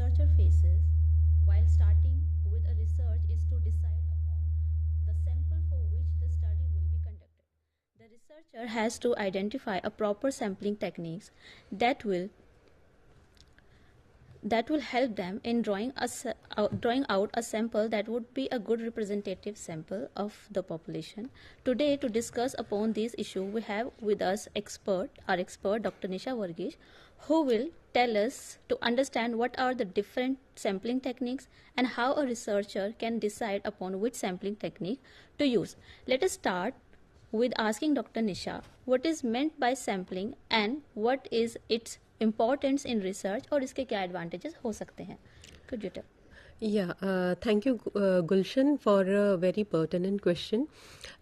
researcher faces while starting with a research is to decide upon the sample for which the study will be conducted. The researcher has to identify a proper sampling techniques that will help them in drawing out a sample that would be a good representative sample of the population. Today, to discuss upon this issue, we have with us our expert Dr. Nisha Varghese, who will tell us to understand what are the different sampling techniques and how a researcher can decide upon which sampling technique to use. Let us start with asking Dr. Nisha what is meant by sampling and what is its importance in research और इसके क्या advantages हो सकते हैं. Could you tell? Yeah, thank you, Gulshan, for a very pertinent question.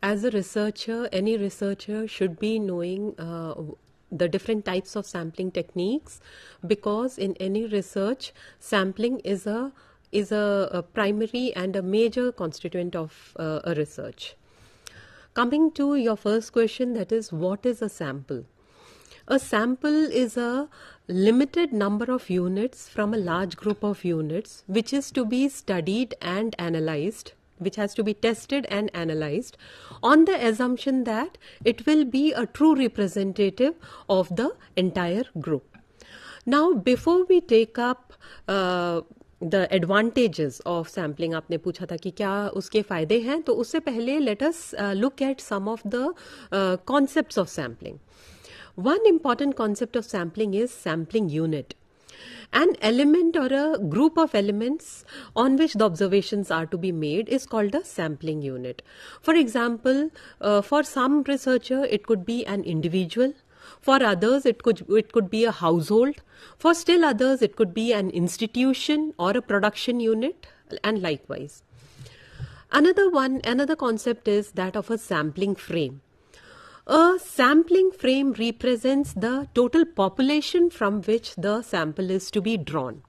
As a researcher, any researcher should be knowing the different types of sampling techniques, because in any research, sampling is a primary and a major constituent of a research. Coming to your first question, that is, what is a sample? A sample is a limited number of units from a large group of units which is to be studied and analyzed, which has to be tested and analyzed on the assumption that it will be a true representative of the entire group. Now, before we take up the advantages of sampling, आपने पूछा था कि क्या उसके फायदे हैं, तो उससे पहले let us look at some of the concepts of sampling. One important concept of sampling is sampling unit. An element or a group of elements on which the observations are to be made is called a sampling unit. For example, for some researcher, it could be an individual. For others, it could be a household. For still others, it could be an institution or a production unit, and likewise. Another concept is that of a sampling frame. A sampling frame represents the total population from which the sample is to be drawn.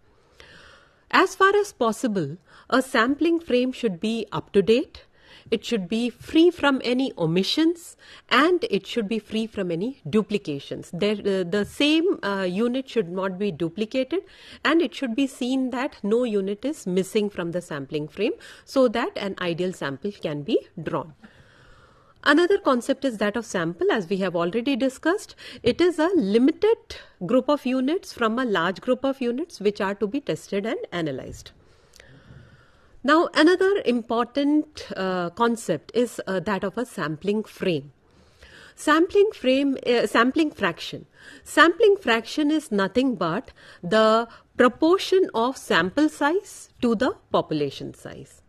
As far as possible, a sampling frame should be up to date, it should be free from any omissions, and it should be free from any duplications. The same unit should not be duplicated, and it should be seen that no unit is missing from the sampling frame so that an ideal sample can be drawn. Another concept is that of sample, as we have already discussed. It is a limited group of units from a large group of units which are to be tested and analyzed. Now, another important concept is that of a sampling frame. Sampling fraction. Sampling fraction is nothing but the proportion of sample size to the population size.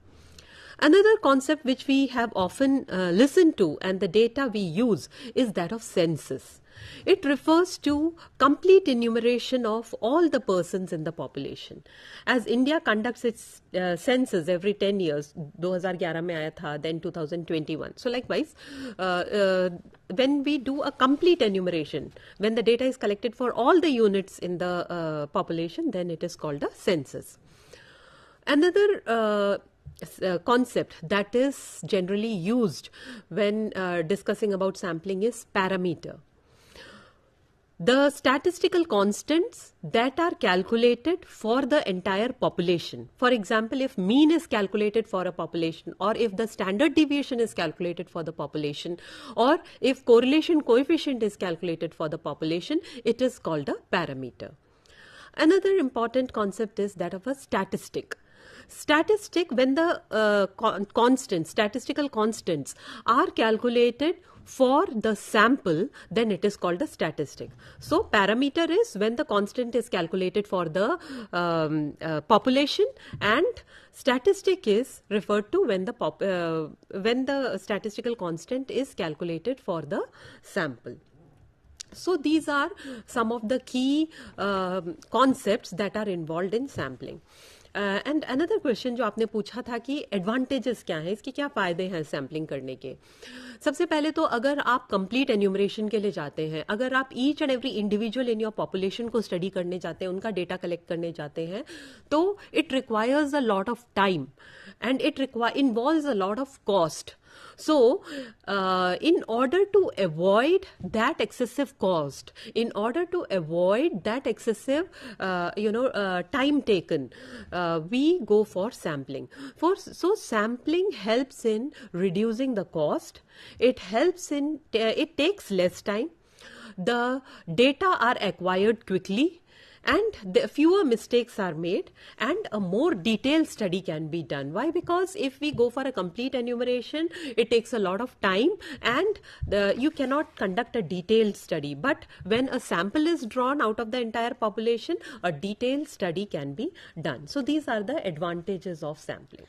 Another concept which we have often listened to and the data we use is that of census. It refers to complete enumeration of all the persons in the population. As India conducts its census every 10 years, 2011 mein aaya tha, then 2021. So likewise, when we do a complete enumeration, when the data is collected for all the units in the population, then it is called a census. Another concept that is generally used when discussing about sampling is parameter. The statistical constants that are calculated for the entire population. For example, if mean is calculated for a population, or if the standard deviation is calculated for the population, or if correlation coefficient is calculated for the population, it is called a parameter. Another important concept is that of a statistic. Statistic, when the statistical constants are calculated for the sample, then it is called a statistic. So parameter is when the constant is calculated for the population, and statistic is referred to when the statistical constant is calculated for the sample. So these are some of the key concepts that are involved in sampling. And another question जो आपने पूछा था कि advantages क्या हैं, इसके क्या फ़ायदे हैं सैम्पलिंग करने के. सबसे पहले तो अगर आप कंप्लीट एन्यूमरेशन के लिए जाते हैं, अगर आप each and every individual in your population को स्टडी करने जाते हैं, उनका डेटा कलेक्ट करने जाते हैं, तो it requires a lot of time and it involves a lot of cost. So, in order to avoid that excessive cost, in order to avoid that excessive, time taken, we go for sampling. So sampling helps in reducing the cost. It helps in, it takes less time. The data are acquired quickly, and the fewer mistakes are made, and a more detailed study can be done. Why? Because if we go for a complete enumeration, it takes a lot of time, and you cannot conduct a detailed study. But when a sample is drawn out of the entire population, a detailed study can be done. So these are the advantages of sampling.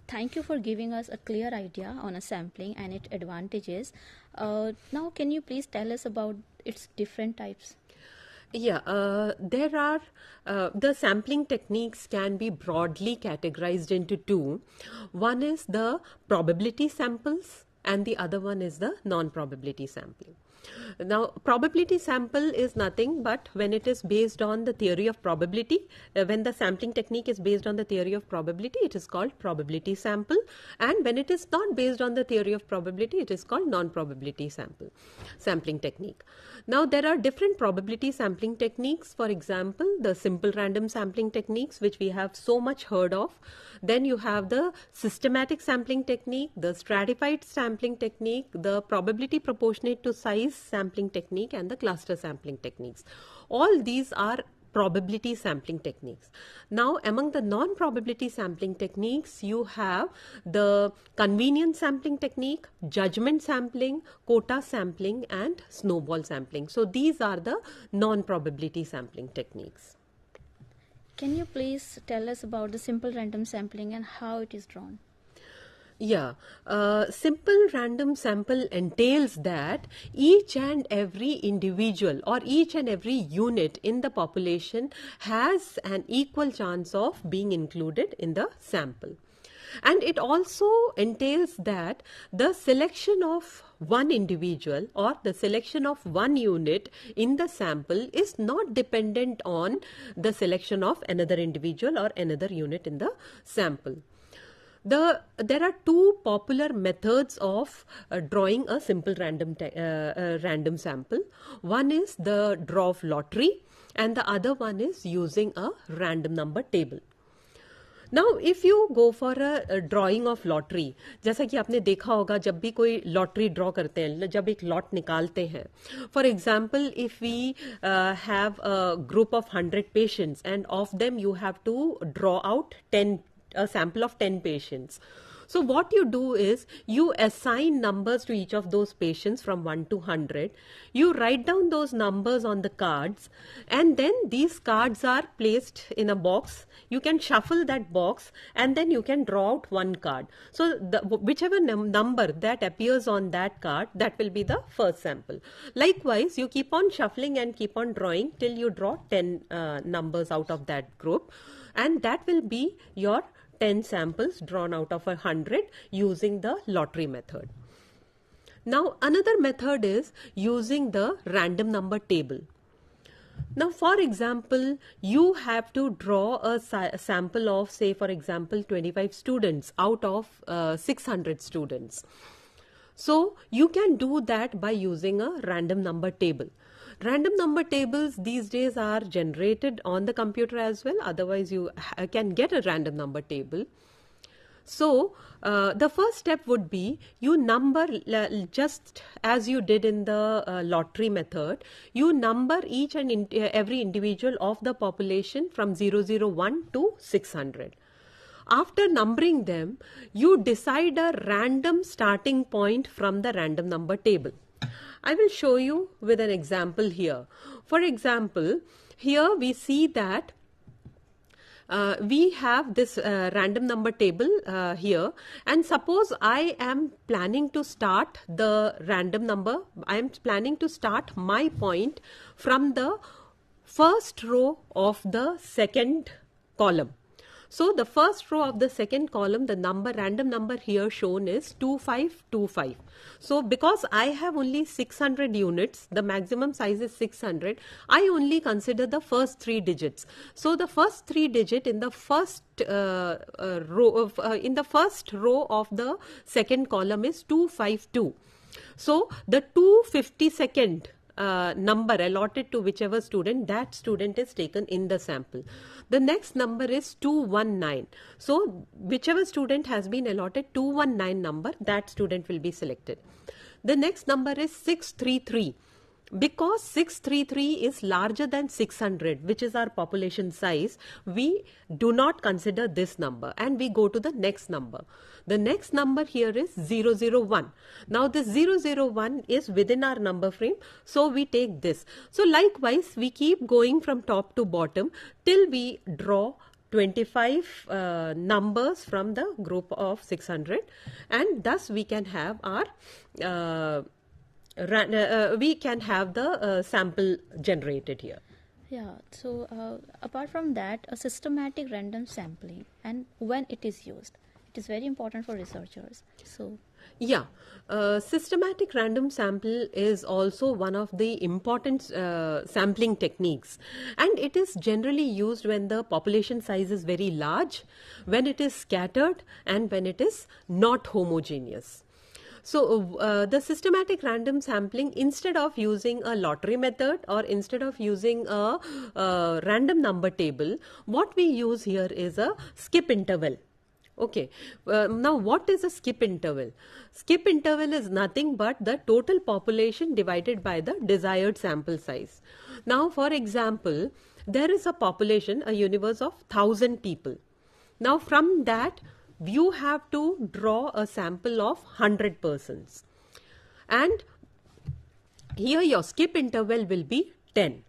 Thank you for giving us a clear idea on a sampling and its advantages. Now, can you please tell us about its different types? Yeah, there are, the sampling techniques can be broadly categorized into two. One is the probability samples, and the other one is the non-probability sampling. Now, probability sample is nothing but when it is based on the theory of probability. When the sampling technique is based on the theory of probability, it is called probability sample. And when it is not based on the theory of probability, it is called non-probability sampling technique. Now, there are different probability sampling techniques. For example, the simple random sampling techniques, which we have so much heard of. Then you have the systematic sampling technique, the stratified sampling technique, the probability proportionate to size sampling technique, and the cluster sampling techniques. All these are probability sampling techniques. Now, among the non-probability sampling techniques, you have the convenience sampling technique, judgment sampling, quota sampling, and snowball sampling. So these are the non-probability sampling techniques. Can you please tell us about the simple random sampling and how it is drawn? Yeah, simple random sample entails that each and every individual or each and every unit in the population has an equal chance of being included in the sample. And it also entails that the selection of one individual or the selection of one unit in the sample is not dependent on the selection of another individual or another unit in the sample. There are two popular methods of drawing a simple random sample. One is the draw of lottery, and the other one is using a random number table. Now, if you go for a drawing of lottery, जैसा कि आपने देखा होगा जब भी कोई lottery draw करते हैं, जब एक लॉट निकालते हैं, for example, if we have a group of 100 patients and of them you have to draw out a sample of 10 patients. So what you do is you assign numbers to each of those patients from 1 to 100. You write down those numbers on the cards, and then these cards are placed in a box. You can shuffle that box, and then you can draw out one card. So whichever number that appears on that card, that will be the first sample. Likewise, you keep on shuffling and keep on drawing till you draw 10 numbers out of that group, and that will be your 10 samples drawn out of 100 using the lottery method. Now, another method is using the random number table. Now, for example, you have to draw a sample of, say, for example, 25 students out of 600 students. So, you can do that by using a random number table. Random number tables these days are generated on the computer as well. Otherwise, you can get a random number table. So, the first step would be you number, just as you did in the lottery method, you number each and every individual of the population from 001 to 600. After numbering them, you decide a random starting point from the random number table. I will show you with an example here. For example, here we see that we have this random number table here, and suppose I am planning to start the random number, I am planning to start my point from the first row of the second column. So the first row of the second column, the random number here shown is 2525. So because I have only 600 units, the maximum size is 600, I only consider the first 3 digits. So the first 3 digit in the first row of the second column is 252. So the 252nd number allotted to whichever student, that student is taken in the sample. The next number is 219. So whichever student has been allotted 219 number, that student will be selected. The next number is 633. Because 633 is larger than 600, which is our population size, we do not consider this number and we go to the next number. The next number here is 001. Now this 001 is within our number frame, so we take this. So likewise, we keep going from top to bottom till we draw 25 numbers from the group of 600, and thus we can have our sample generated here. Yeah, so apart from that, a systematic random sampling and when it is used, it is very important for researchers. So yeah, systematic random sample is also one of the important sampling techniques, and it is generally used when the population size is very large, when it is scattered, and when it is not homogeneous. So the systematic random sampling, instead of using a lottery method or instead of using a random number table, what we use here is a skip interval. Okay, now what is a skip interval? Skip interval is nothing but the total population divided by the desired sample size. Now for example, there is a population, a universe of 1000 people. Now from that, you have to draw a sample of 100 persons, and here your skip interval will be 10,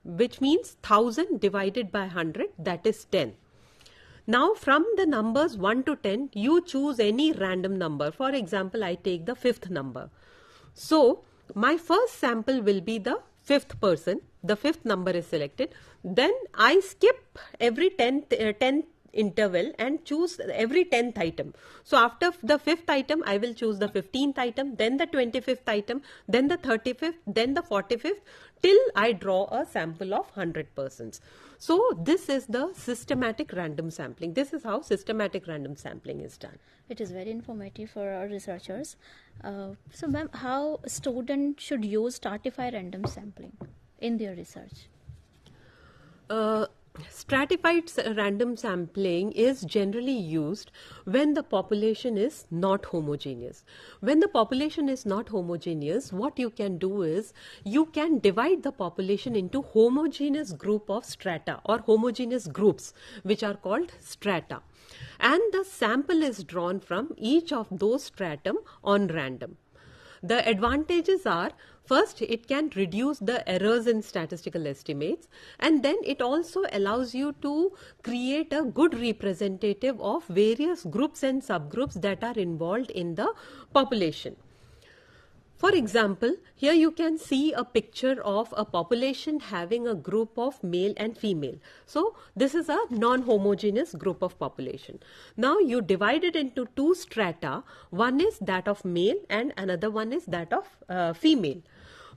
which means 1000 divided by 100, that is 10. Now from the numbers 1 to 10, you choose any random number. For example, I take the 5th number. So my first sample will be the 5th person. The 5th number is selected. Then I skip every 10th interval and choose every 10th item. So after the 5th item, I will choose the 15th item, then the 25th item, then the 35th, then the 45th, till I draw a sample of 100 persons. So this is the systematic random sampling. This is how systematic random sampling is done. it is very informative for our researchers. So ma'am, how a student should use stratified random sampling in their research? Stratified random sampling is generally used when the population is not homogeneous. When the population is not homogeneous, what you can do is you can divide the population into homogeneous group of strata or homogeneous groups, which are called strata. And the sample is drawn from each of those stratum on random. The advantages are, first, it can reduce the errors in statistical estimates, and then it also allows you to create a good representative of various groups and subgroups that are involved in the population. For example, here you can see a picture of a population having a group of male and female. So this is a non-homogeneous group of population. Now you divide it into two strata. One is that of male and another one is that of female.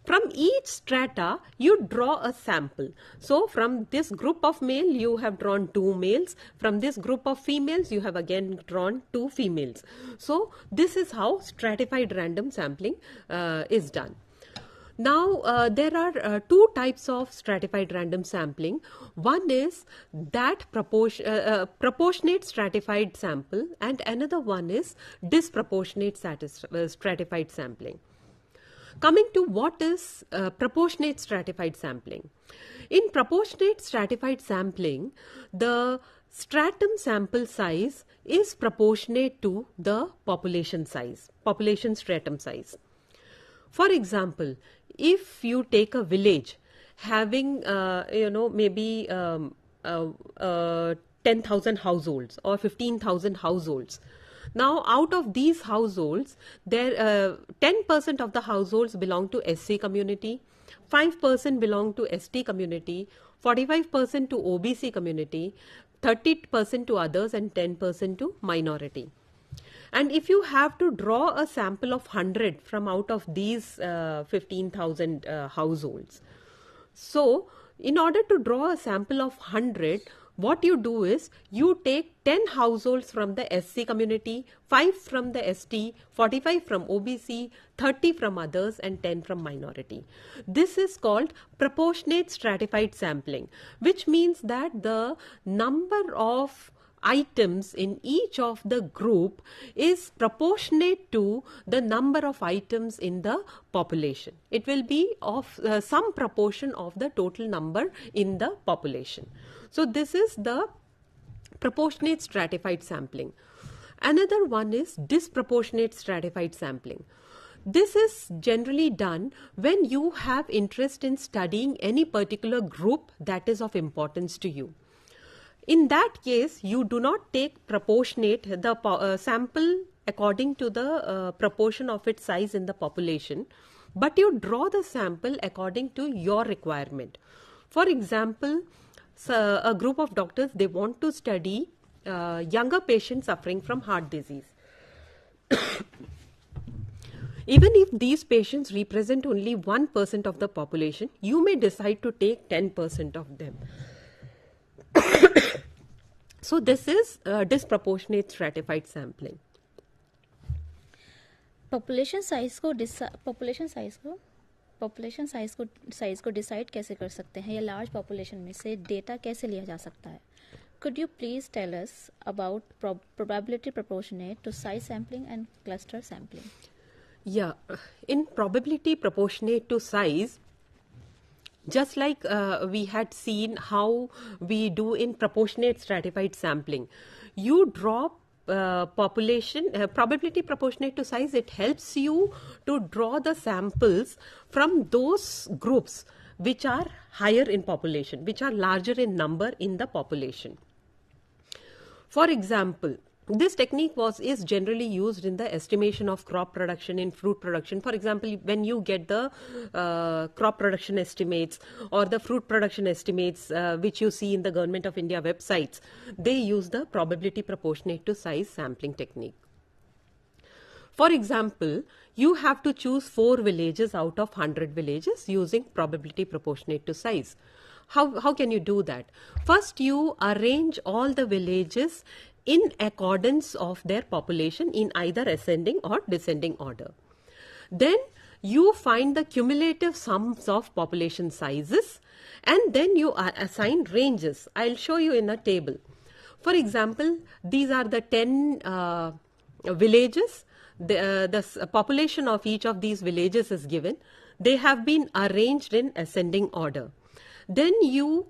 From each strata, you draw a sample. So from this group of male, you have drawn 2 males. From this group of females, you have again drawn 2 females. So this is how stratified random sampling is done. Now, there are 2 types of stratified random sampling. One is that proportionate stratified sample, and another one is disproportionate stratified sampling. Coming to what is proportionate stratified sampling. In proportionate stratified sampling, the stratum sample size is proportionate to the population size, population stratum size. For example, if you take a village having, maybe 10,000 households or 15,000 households. Now, out of these households, 10% of the households belong to SC community, 5% belong to ST community, 45% to OBC community, 30% to others and 10% to minority. And if you have to draw a sample of 100 from out of these 15,000 households, so in order to draw a sample of 100, what you do is you take 10 households from the SC community, 5 from the ST, 45 from OBC, 30 from others and 10 from minority. This is called proportionate stratified sampling, which means that the number of items in each of the group is proportionate to the number of items in the population. It will be of some proportion of the total number in the population. So this is the proportionate stratified sampling. Another one is disproportionate stratified sampling. This is generally done when you have interest in studying any particular group that is of importance to you. In that case, you do not take proportionate the sample according to the proportion of its size in the population, but you draw the sample according to your requirement. For example, a group of doctors, they want to study younger patients suffering from heart disease. Even if these patients represent only 1% of the population, you may decide to take 10% of them. So this is disproportionate stratified sampling. Population size को decide कैसे कर सकते हैं या large population में से data कैसे लिया जा सकता है? Could you please tell us about probability proportionate to size sampling and cluster sampling? Yeah, in probability proportionate to size, just like we had seen how we do in proportionate stratified sampling, you draw probability proportionate to size. It helps you to draw the samples from those groups which are higher in population, which are larger in number in the population. For example, this technique is generally used in the estimation of crop production in fruit production. For example, when you get the crop production estimates or the fruit production estimates which you see in the Government of India websites, they use the probability proportionate to size sampling technique. For example, you have to choose 4 villages out of 100 villages using probability proportionate to size. How can you do that? First, you arrange all the villages in accordance of their population in either ascending or descending order. Then you find the cumulative sums of population sizes and then you assign ranges. I'll show you in a table. For example, these are the 10 villages. The population of each of these villages is given. They have been arranged in ascending order. Then you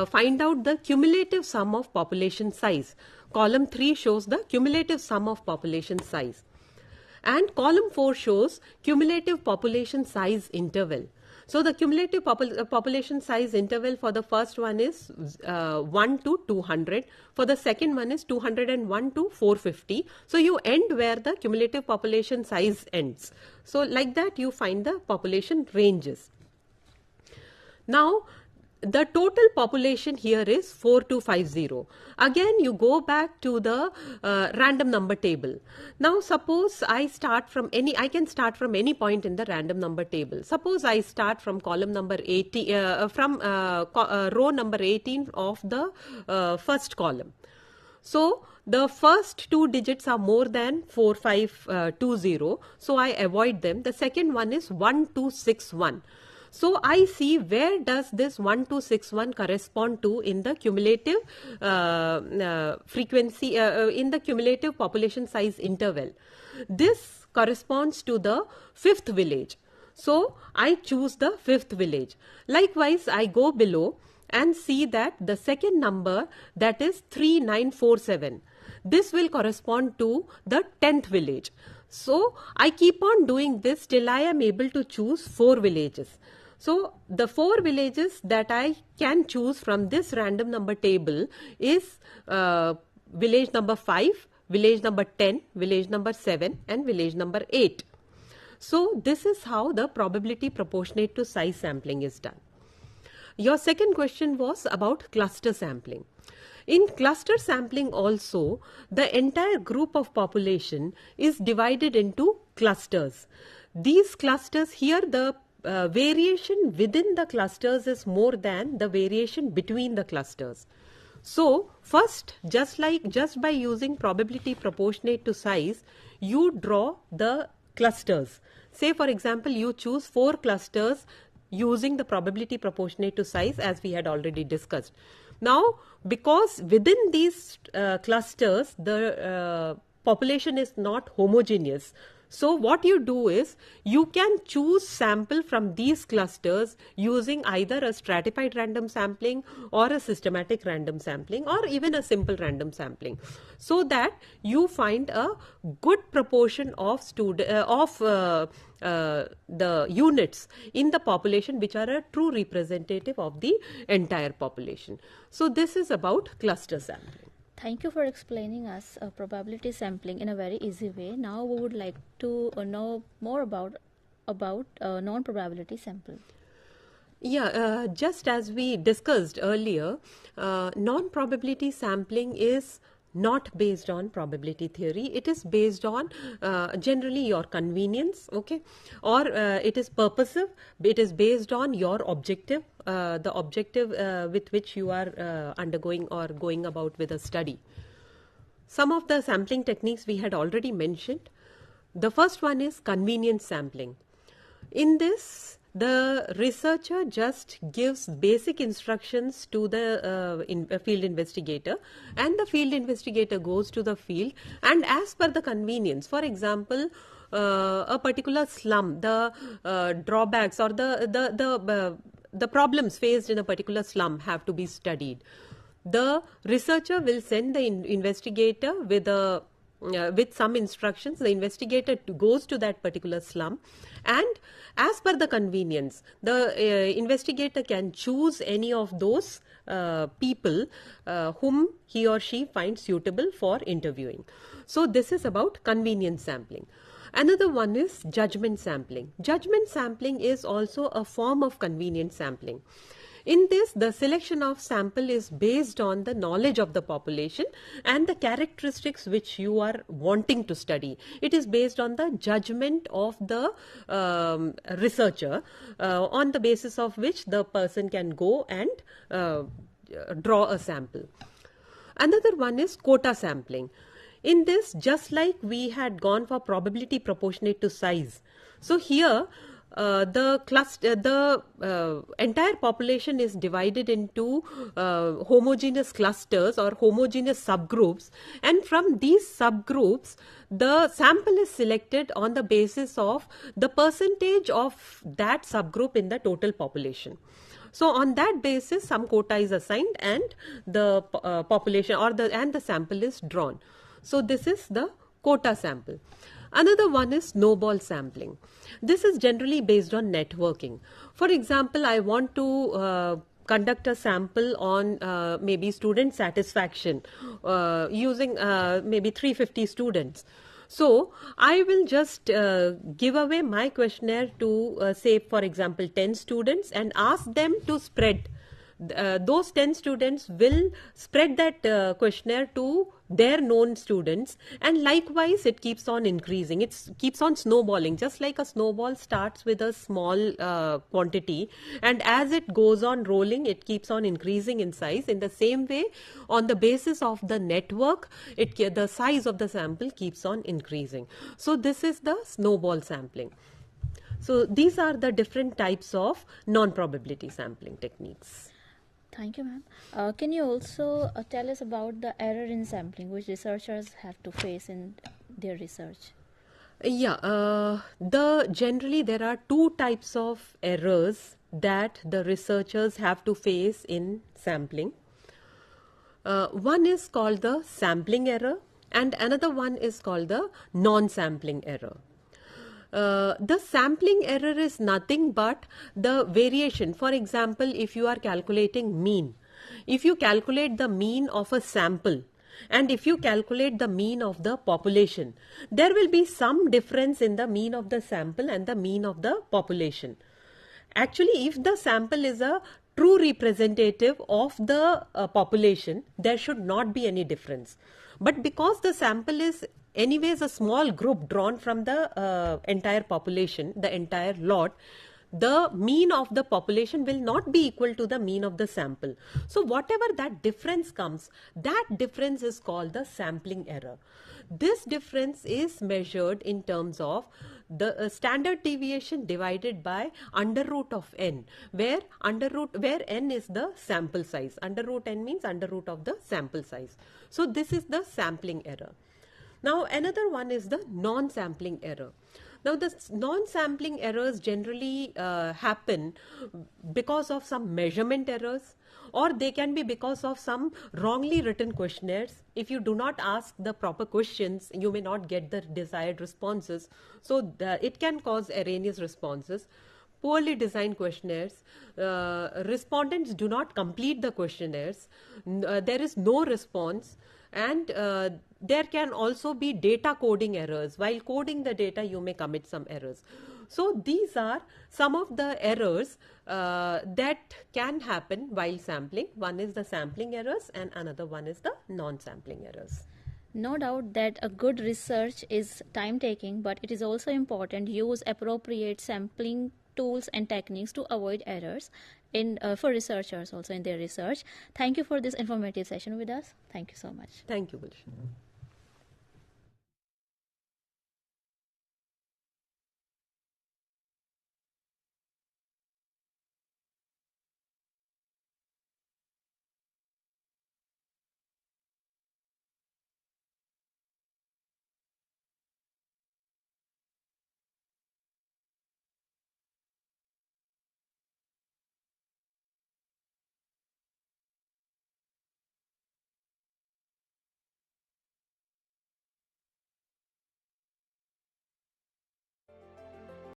find out the cumulative sum of population size. Column 3 shows the cumulative sum of population size. And column 4 shows cumulative population size interval. So the cumulative population size interval for the first one is 1 to 200. For the second one is 201 to 450. So you end where the cumulative population size ends. So like that you find the population ranges. Now, the total population here is 4250. Again, you go back to the random number table. Now, suppose I start from I can start from any point in the random number table. Suppose I start from column number 80, row number 18 of the first column. So, the first 2 digits are more than 4520. So, I avoid them. The second one is 1261. So I see where does this 1261 correspond to in the cumulative frequency, in the cumulative population size interval. This corresponds to the 5th village. So I choose the 5th village. Likewise, I go below and see that the second number, that is 3947. This will correspond to the 10th village. So I keep on doing this till I am able to choose 4 villages. So the 4 villages that I can choose from this random number table is village number 5, village number 10, village number 7 and village number 8. So this is how the probability proportionate to size sampling is done. Your second question was about cluster sampling. In cluster sampling also, the entire group of population is divided into clusters. These clusters here, the variation within the clusters is more than the variation between the clusters. So first, just by using probability proportionate to size, you draw the clusters. Say for example, you choose 4 clusters using the probability proportionate to size, as we had already discussed. Now, because within these clusters, the population is not homogeneous. So what you do is, you can choose sample from these clusters using either a stratified random sampling or a systematic random sampling or even a simple random sampling, so that you find a good proportion of the units in the population which are a true representative of the entire population. So this is about cluster sampling. Thank you for explaining us probability sampling in a very easy way. Now we would like to know more about non-probability sampling. Yeah, just as we discussed earlier, non-probability sampling is not based on probability theory. It is based on generally your convenience, okay, or it is purposive. It is based on your objective, the objective with which you are undergoing or going about with a study. Some of the sampling techniques we had already mentioned. The first one is convenience sampling. In this, the researcher just gives basic instructions to the field investigator, and the field investigator goes to the field, and as per the convenience, for example, a particular slum, the drawbacks or the problems faced in a particular slum have to be studied. The researcher will send the investigator with some instructions. The investigator goes to that particular slum, and as per the convenience, the investigator can choose any of those people whom he or she finds suitable for interviewing. So this is about convenience sampling. Another one is judgment sampling. Judgment sampling is also a form of convenience sampling. In this, the selection of sample is based on the knowledge of the population and the characteristics which you are wanting to study. It is based on the judgment of the researcher, on the basis of which the person can go and draw a sample. Another one is quota sampling. In this, just like we had gone for probability proportionate to size, so here the entire population is divided into homogeneous clusters or homogeneous subgroups, and from these subgroups the sample is selected on the basis of the percentage of that subgroup in the total population. So on that basis, some quota is assigned and the population and the sample is drawn. So this is the quota sample. Another one is snowball sampling. This is generally based on networking. For example, I want to conduct a sample on maybe student satisfaction using maybe 350 students. So I will just give away my questionnaire to say, for example, 10 students and ask them to spread. Those 10 students will spread that questionnaire to their known students, and likewise it keeps on increasing. It keeps on snowballing, just like a snowball starts with a small quantity, and as it goes on rolling, it keeps on increasing in size. In the same way, on the basis of the network, the size of the sample keeps on increasing. So this is the snowball sampling. So these are the different types of non-probability sampling techniques. Thank you, ma'am. Can you also tell us about the error in sampling which researchers have to face in their research? Yeah, generally there are two types of errors that the researchers have to face in sampling. One is called the sampling error and another one is called the non-sampling error. The sampling error is nothing but the variation. For example, if you are calculating mean, if you calculate the mean of a sample and if you calculate the mean of the population, there will be some difference in the mean of the sample and the mean of the population. Actually, if the sample is a true representative of the population, there should not be any difference. But because the sample is anyways a small group drawn from the entire population, the entire lot, the mean of the population will not be equal to the mean of the sample. So whatever that difference comes, that difference is called the sampling error. This difference is measured in terms of the standard deviation divided by under root of n, where n is the sample size. Under root n means under root of the sample size. So this is the sampling error. Now another one is the non-sampling error. Now the non-sampling errors generally happen because of some measurement errors, or they can be because of some wrongly written questionnaires. If you do not ask the proper questions, you may not get the desired responses. So it can cause erroneous responses. Poorly designed questionnaires, respondents do not complete the questionnaires, there is no response, and there can also be data coding errors. While coding the data, you may commit some errors. So these are some of the errors that can happen while sampling. One is the sampling errors and another one is the non-sampling errors. No doubt that a good research is time taking, but it is also important use appropriate sampling tools and techniques to avoid errors for researchers also in their research. Thank you for this informative session with us. Thank you so much. Thank you, Gulshan.